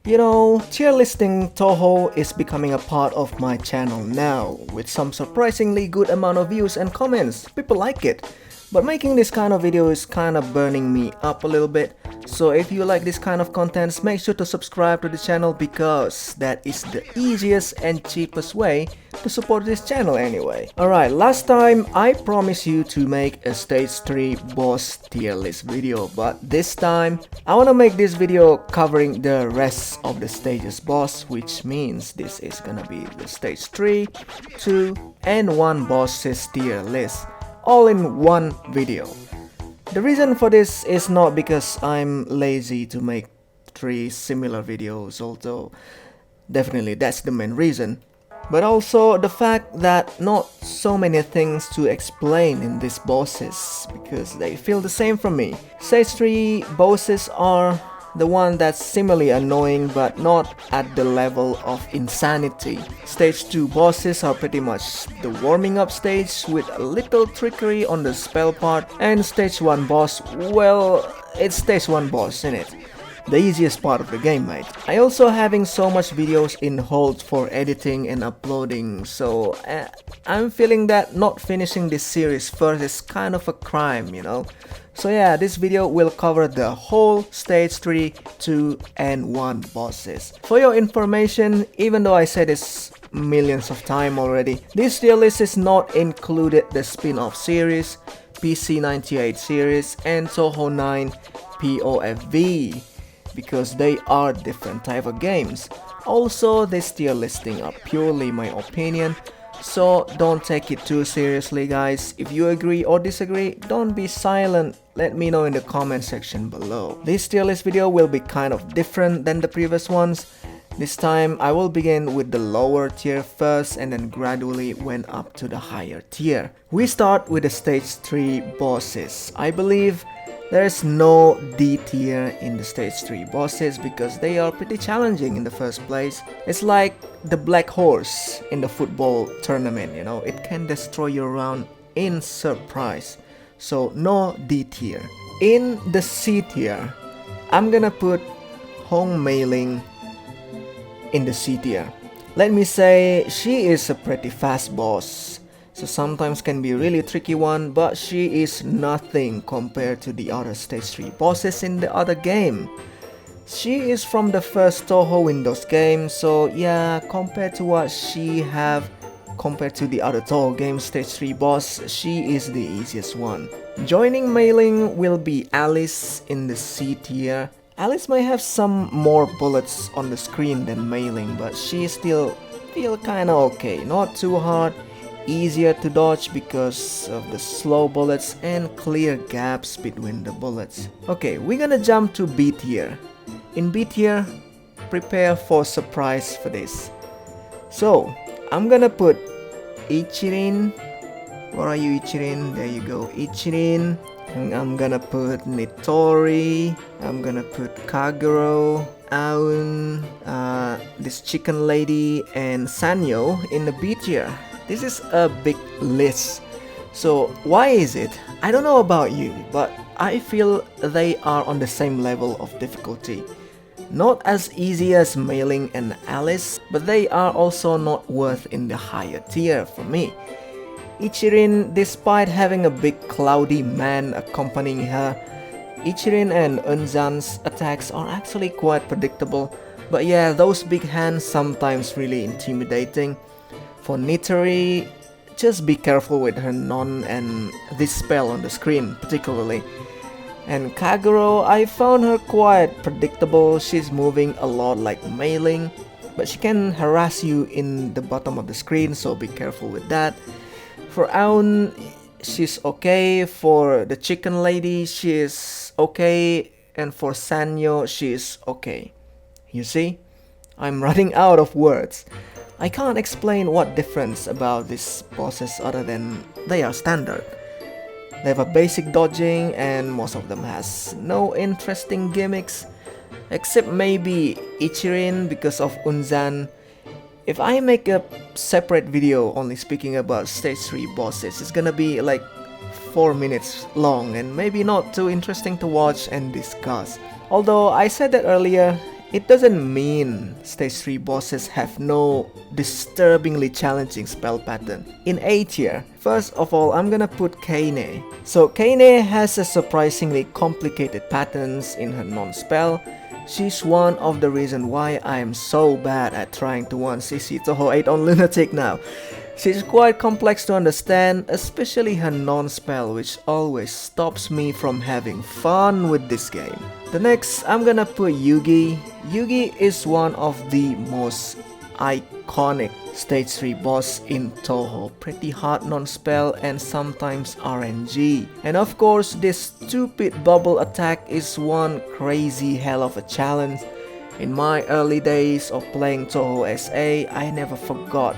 You know, tier listing Touhou is becoming a part of my channel now, with some surprisingly good amount of views and comments. People like it. But making this kind of video is kind of burning me up a little bit. So if you like this kind of contents, make sure to subscribe to the channel because that is the easiest and cheapest way to support this channel anyway. Alright, last time I promised you to make a stage 3 boss tier list video, but this time I wanna make this video covering the rest of the stages boss, which means this is gonna be the stage 3, 2 and 1 bosses tier list, all in one video. The reason for this is not because I'm lazy to make 3 similar videos, although definitely that's the main reason, but also the fact that not so many things to explain in these bosses because they feel the same from me. Stage 3 bosses are the one that's similarly annoying but not at the level of insanity. Stage 2 bosses are pretty much the warming up stage with a little trickery on the spell part, and stage 1 boss, well, it's stage 1 boss, isn't it? The easiest part of the game, mate. I also having so much videos in hold for editing and uploading, so I'm feeling that not finishing this series first is kind of a crime, you know. So yeah, this video will cover the whole stage 3, 2 and 1 bosses. For your information, even though I said this millions of times already, this tier list is not included the spin-off series, PC98 series and Touhou 9 POFV, because they are different type of games. Also, this tier listing are purely my opinion, so don't take it too seriously, guys. If you agree or disagree, don't be silent. Let me know in the comment section below. This tier list video will be kind of different than the previous ones. This time I will begin with the lower tier first and then gradually went up to the higher tier. We start with the stage 3 bosses. I believe there is no D tier in the stage 3 bosses because they are pretty challenging in the first place. It's like the black horse in the football tournament, you know, it can destroy your round in surprise. So no D tier. In the C tier, I'm gonna put Hong Mei Ling in the C tier. Let me say, she is a pretty fast boss. So sometimes can be a really tricky one, but she is nothing compared to the other stage 3 bosses in the other game. She is from the first Touhou Windows game, so yeah, compared to what she have compared to the other Touhou game stage 3 boss, she is the easiest one. Joining Mei Ling will be Alice in the C tier. Alice may have some more bullets on the screen than Mei Ling, but she still feel kinda okay, not too hard. Easier to dodge because of the slow bullets and clear gaps between the bullets. Okay, we're gonna jump to B tier. In B tier, prepare for surprise for this. So, I'm gonna put Ichirin. Where are you, Ichirin? There you go, Ichirin. And I'm gonna put Nitori. I'm gonna put Kagero, Aun, this chicken lady, and Sanyo in the B tier. This is a big list. So why is it? I don't know about you, but I feel they are on the same level of difficulty. Not as easy as Mei Ling and Alice, but they are also not worth in the higher tier for me. Ichirin, despite having a big cloudy man accompanying her, Ichirin and Eunzan's attacks are actually quite predictable, but yeah, those big hands sometimes really intimidating. For Nitori, just be careful with her non and this spell on the screen particularly. And Kagero, I found her quite predictable. She's moving a lot like Mei Ling, but she can harass you in the bottom of the screen, so be careful with that. For Aun, she's okay. For the chicken lady, she's okay. And for Sanyo, she's okay. You see? I'm running out of words. I can't explain what difference about these bosses other than they are standard. They have a basic dodging and most of them has no interesting gimmicks, except maybe Ichirin because of Eunzan. If I make a separate video only speaking about stage 3 bosses, it's gonna be like 4 minutes long and maybe not too interesting to watch and discuss. Although I said that earlier, It doesn't mean stage 3 bosses have no disturbingly challenging spell pattern. In A tier, first of all, I'm gonna put Kane. So Kane has a surprisingly complicated patterns in her non-spell. She's one of the reasons why I am so bad at trying to 1cc Touhou 8 on Lunatic now. She's quite complex to understand, especially her non-spell, which always stops me from having fun with this game. The next, I'm gonna put Yugi. Yugi is one of the most iconic stage 3 boss in Touhou. Pretty hard non-spell and sometimes RNG. And of course, this stupid bubble attack is one crazy hell of a challenge. In my early days of playing Touhou SA, I never forgot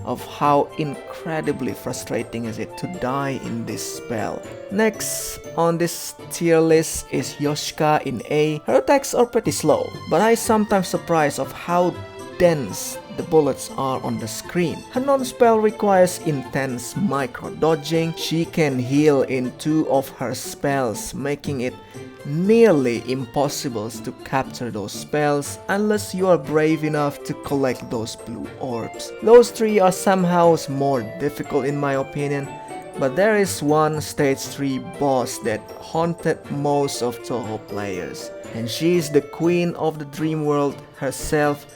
of how incredibly frustrating is it to die in this spell. Next on this tier list is Yoshika in A. Her attacks are pretty slow, but I sometimes surprised of how dense the bullets are on the screen. Her non-spell requires intense micro-dodging. She can heal in 2 of her spells, making it nearly impossible to capture those spells unless you are brave enough to collect those blue orbs. Those 3 are somehow more difficult in my opinion, but there is one stage 3 boss that haunted most of Touhou players, and she is the queen of the dream world herself,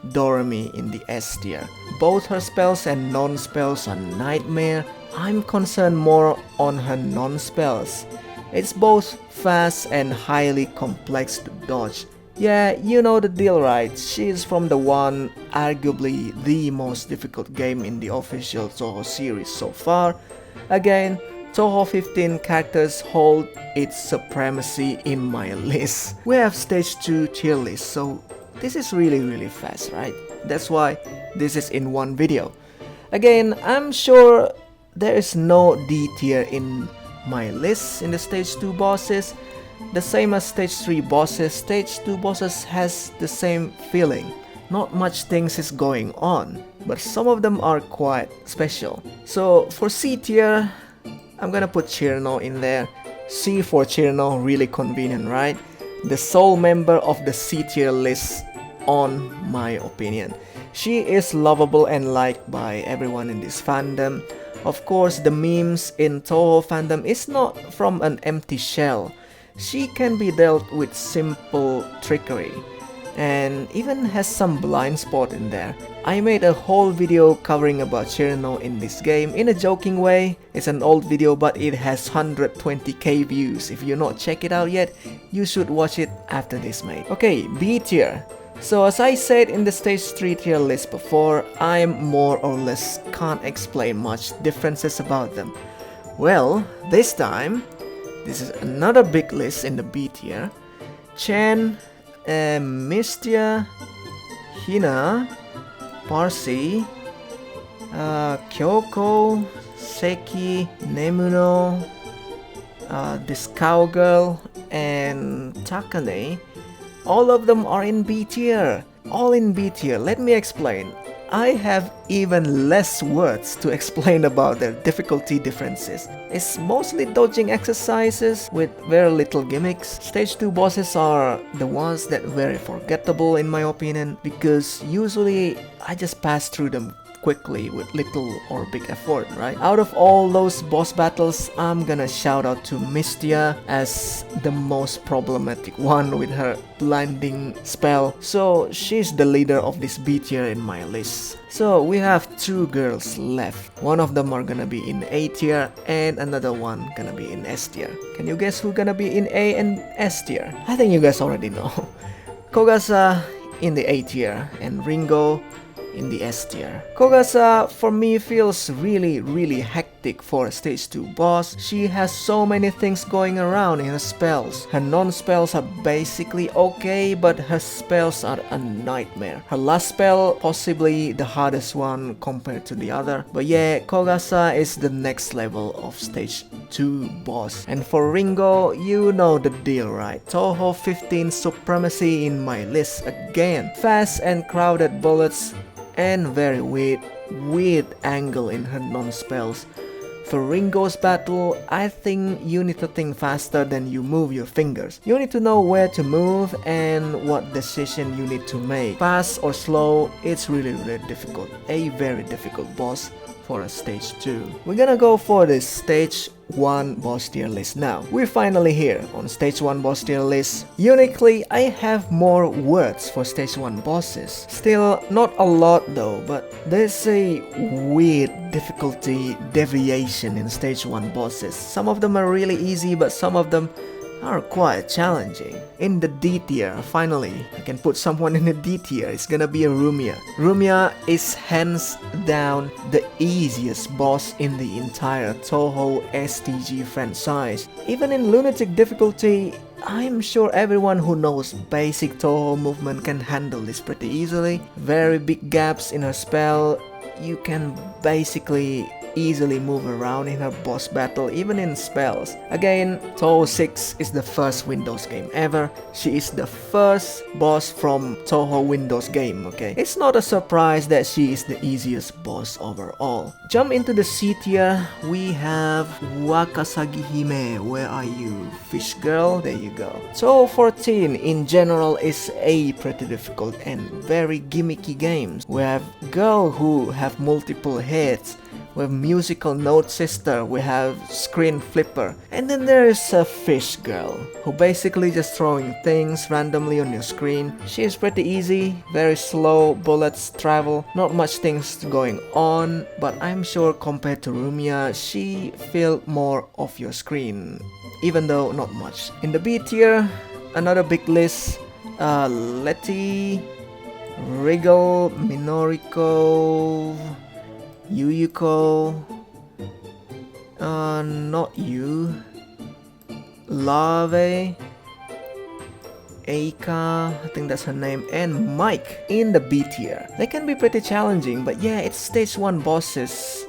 Doremi in the S tier. Both her spells and non-spells are nightmare. I'm concerned more on her non-spells. It's both fast and highly complex to dodge. Yeah, you know the deal, right? She's from the one arguably the most difficult game in the official Touhou series so far. Again, Touhou 15 characters hold its supremacy in my list. We have stage 2 tier list, so this is really fast, right? That's why this is in one video. Again, I'm sure there is no D tier in my list in the stage 2 bosses. The same as stage 3 bosses, stage 2 bosses has the same feeling. Not much things is going on, but some of them are quite special. So for C tier, I'm gonna put Chirno in there. C for Chirno, really convenient, right? The sole member of the C tier list on my opinion. She is lovable and liked by everyone in this fandom. Of course, the memes in Touhou fandom is not from an empty shell. She can be dealt with simple trickery and even has some blind spot in there. I made a whole video covering about Chirno in this game in a joking way. It's an old video but it has 120k views. If you're not check it out yet, you should watch it after this, mate. Okay, B tier. So as I said in the stage 3 tier list before, I more or less can't explain much differences about them. Well, this time, this is another big list in the B tier. Chen, Mistia, Hina, Parsi, Kyoko, Seki, Nemuno, this cowgirl, and Takane. All of them are in B tier. All in B tier. Let me explain. I have even less words to explain about their difficulty differences. It's mostly dodging exercises with very little gimmicks. Stage 2 bosses are the ones that very forgettable in my opinion, because usually I just pass through them quickly with little or big effort, right? Out of all those boss battles, I'm gonna shout out to Mistia as the most problematic one with her blinding spell. So she's the leader of this B tier in my list. So we have 2 girls left. One of them are gonna be in A tier and another one gonna be in S tier. Can you guess who gonna be in A and S tier? I think you guys already know. Kogasa in the A tier and Ringo in the S tier. Kogasa for me feels really hectic for a stage 2 boss. She has so many things going around in her spells. Her non-spells are basically okay, but her spells are a nightmare. Her last spell possibly the hardest one compared to the other. But yeah, Kogasa is the next level of stage 2 boss. And for Ringo, you know the deal, right? Touhou 15 supremacy in my list again. Fast and crowded bullets and very weird angle in her non-spells. for Ringo's battle, I think you need to think faster than you move your fingers. You need to know where to move and what decision you need to make. Fast or slow, it's really difficult. A very difficult boss for a stage 2. We're gonna go for this stage 1 boss tier list now. We're finally here on stage 1 boss tier list. Uniquely, I have more words for stage 1 bosses. Still not a lot though, but there's a weird difficulty deviation in stage 1 bosses. Some of them are really easy, but some of them are quite challenging. In the D tier, finally, I can put someone in the D tier. It's gonna be a Rumia. Rumia is hands down the easiest boss in the entire Touhou STG franchise. Even in Lunatic difficulty, I'm sure everyone who knows basic Touhou movement can handle this pretty easily. Very big gaps in her spell. You can basically easily move around in her boss battle, even in spells. Again, Touhou 6 is the first Windows game ever. She is the first boss from Touhou Windows game, okay? It's not a surprise that she is the easiest boss overall. Jump into the C tier, we have Wakasagi Hime. Where are you? Fish girl? There you go. Touhou 14 in general is a pretty difficult and very gimmicky game. We have girl who have multiple heads. We have musical note sister, we have screen flipper, and then there is a fish girl who basically just throwing things randomly on your screen. She is pretty easy, very slow bullets travel, not much things going on, but I'm sure compared to Rumia, she filled more of your screen, even though not much. In the B tier, another big list, Letty, Wriggle, Minoriko, Yuyuko, not you, Lave, Eika, I think that's her name, and Mike in the B tier. They can be pretty challenging, but yeah, it's stage 1 bosses.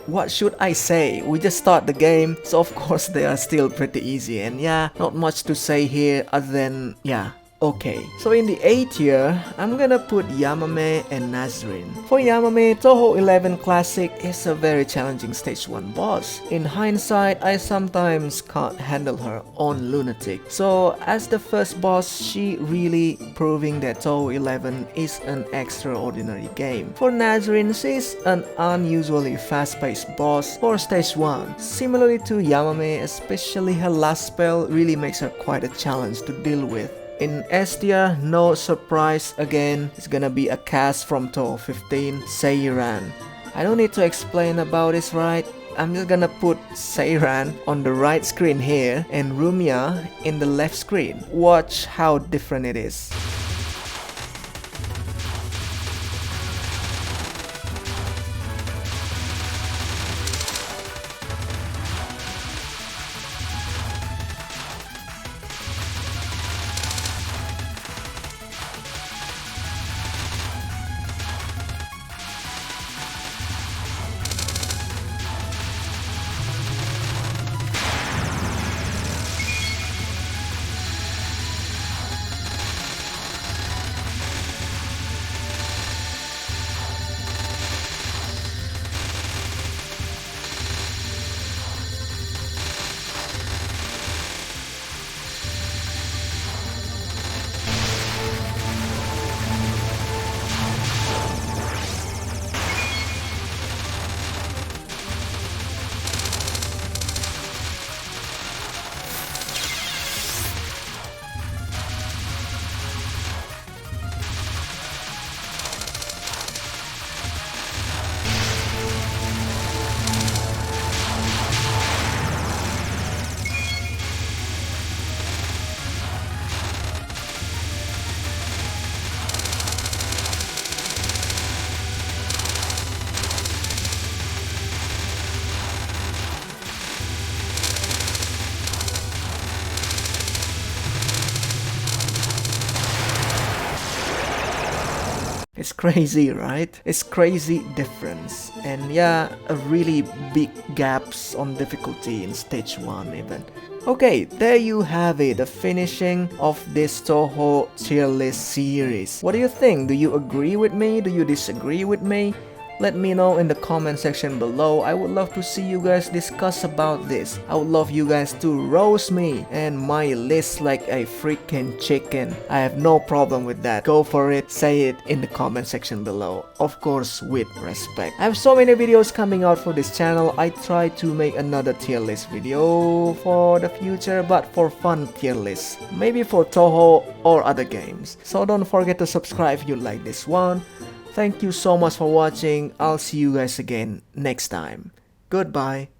What should I say? We just start the game, so of course they are still pretty easy, and yeah, not much to say here other than, yeah, okay. So in the A tier, I'm gonna put Yamame and Nazrin. For Yamame, Touhou 11 Classic is a very challenging stage 1 boss. In hindsight, I sometimes can't handle her on Lunatic. So as the first boss, she really proving that Touhou 11 is an extraordinary game. For Nazrin, she's an unusually fast-paced boss for stage 1. Similarly to Yamame, especially her last spell really makes her quite a challenge to deal with. In S tier, no surprise again, it's gonna be a cast from Touhou 15, Seiran. I don't need to explain about this, right? I'm just gonna put Seiran on the right screen here and Rumia in the left screen. Watch how different it is. It's crazy, right? It's crazy difference. And yeah, a really big gaps on difficulty in stage 1 even. Okay, there you have it, the finishing of this Touhou tier list series. What do you think? Do you agree with me? Do you disagree with me? Let me know in the comment section below. I would love to see you guys discuss about this. I would love you guys to roast me and my list like a freaking chicken. I have no problem with that. Go for it. Say it in the comment section below. Of course, with respect. I have so many videos coming out for this channel. I try to make another tier list video for the future, but for fun tier list. Maybe for Touhou or other games. So don't forget to subscribe if you like this one. Thank you so much for watching. I'll see you guys again next time. Goodbye.